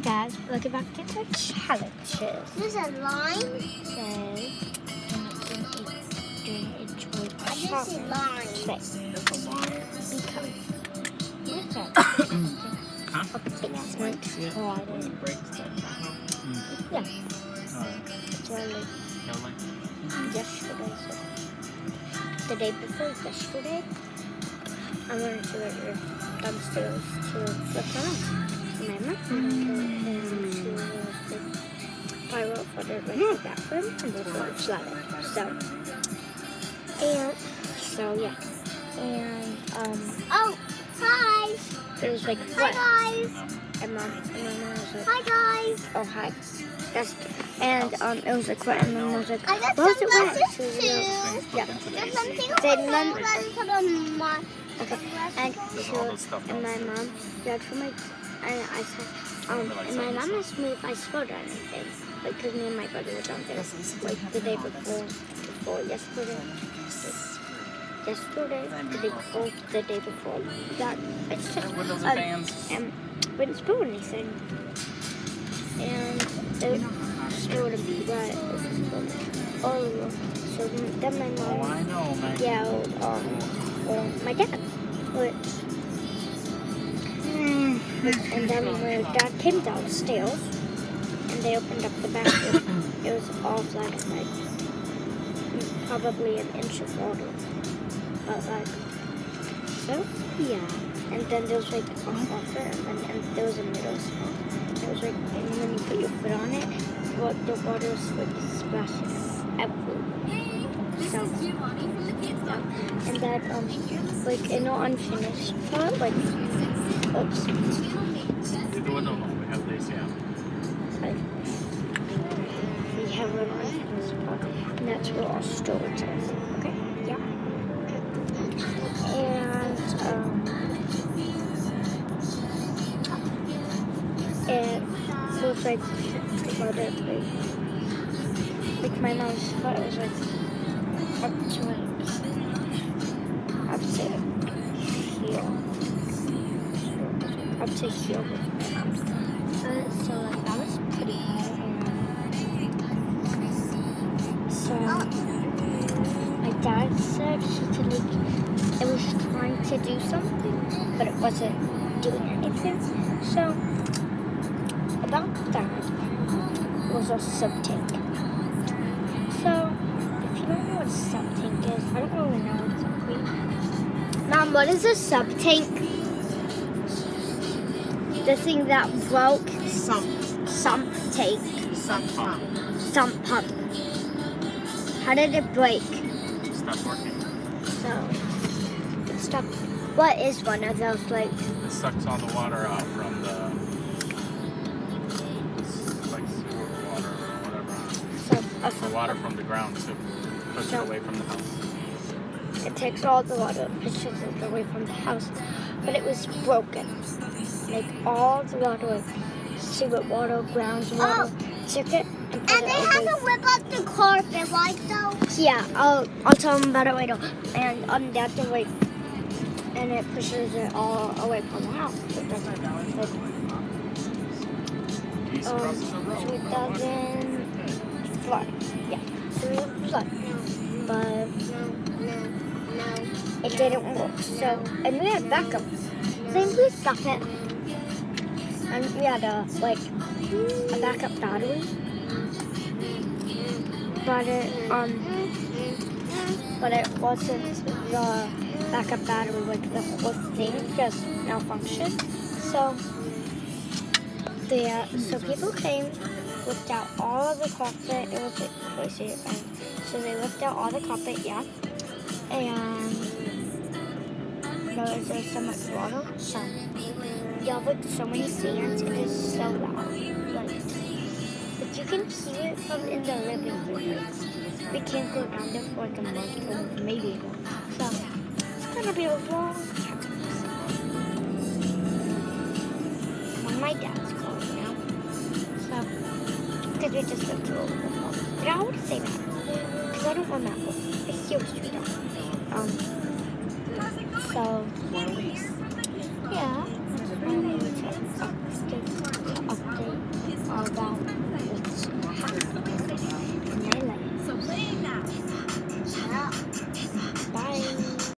guys, welcome back to the challenges. There's a line. So, during enjoy I just see line. because it's a basement garden. Yeah. So like yesterday, so the day before yesterday, I went to downstairs to look around. My mom and she was like, I wrote for the bathroom and the floor flooded. So yeah. And Oh, hi. it was like Hi wet. guys. And mom was like, Hi guys. oh hi. And it was like wet, and then I was like, I got why was it wet? sunglasses She was too. yeah. There's something Say on none. put on my. Okay. And she was, and my mom grabbed for my, and I said, and my mom asked me if I spilled anything, like, because me and my brother were down there, like, the day before yesterday, the day before that, it's just, we didn't spill anything, and it spilled a bit, right, oh, so then my mom yelled on my dad, and then when Dad came downstairs and they opened up the bathroom, it was all flooded, like probably an inch of water. But like, so yeah. And then there was like a faucet, and there was a middle spot. It was like, and when you put your foot on it, the water was like splashes everywhere. So, yeah. And that like in the unfinished part, like. Oops. We have this, yeah. We have an unfinished part, and that's where our storage is. Okay? Yeah. And it was like flooded, like my mom's foot was like up to here. Up to here with my mom's. So like that was pretty hard. So my dad said he could like, it was trying to do something, but it wasn't doing anything. So about that was a sub tank. So if you don't know what a sub tank is, I don't really know exactly. Mom, what is a sub tank? The thing that broke. Sump tank. Sump pump. Sump pump. How did it break? Stopped working. So it stopped. What is one of those like? It sucks all the water out from the like sewer water or whatever. The water from the ground to push it away from the house. It takes all the water, pushes it away from the house, but it was broken. Like all the water, like sewer water, ground water, took it and put And they have to whip up the carpet, like though. Yeah, I'll tell them about it later. And they have to like, and it pushes it all away from the house. So it doesn't like, so it doesn't flood. Yeah, so it doesn't flood. But it didn't work. So, and we had backup. Then we stopped it. And we had a backup battery. But it wasn't the backup battery, like the whole thing just malfunctioned. So people came, looked out all of the carpet. It was like crazy. And so they looked out all the carpet, yeah. And there was so much water. So yeah, like so many sands. It is so loud. Like you can hear it from in the living room. We can't go down there for like a month or maybe more. So it's gonna be a long time. When my dad's calling now. So because we just went to a little bit. But I would say that because I don't remember. I seriously don't. So yeah. To update about that.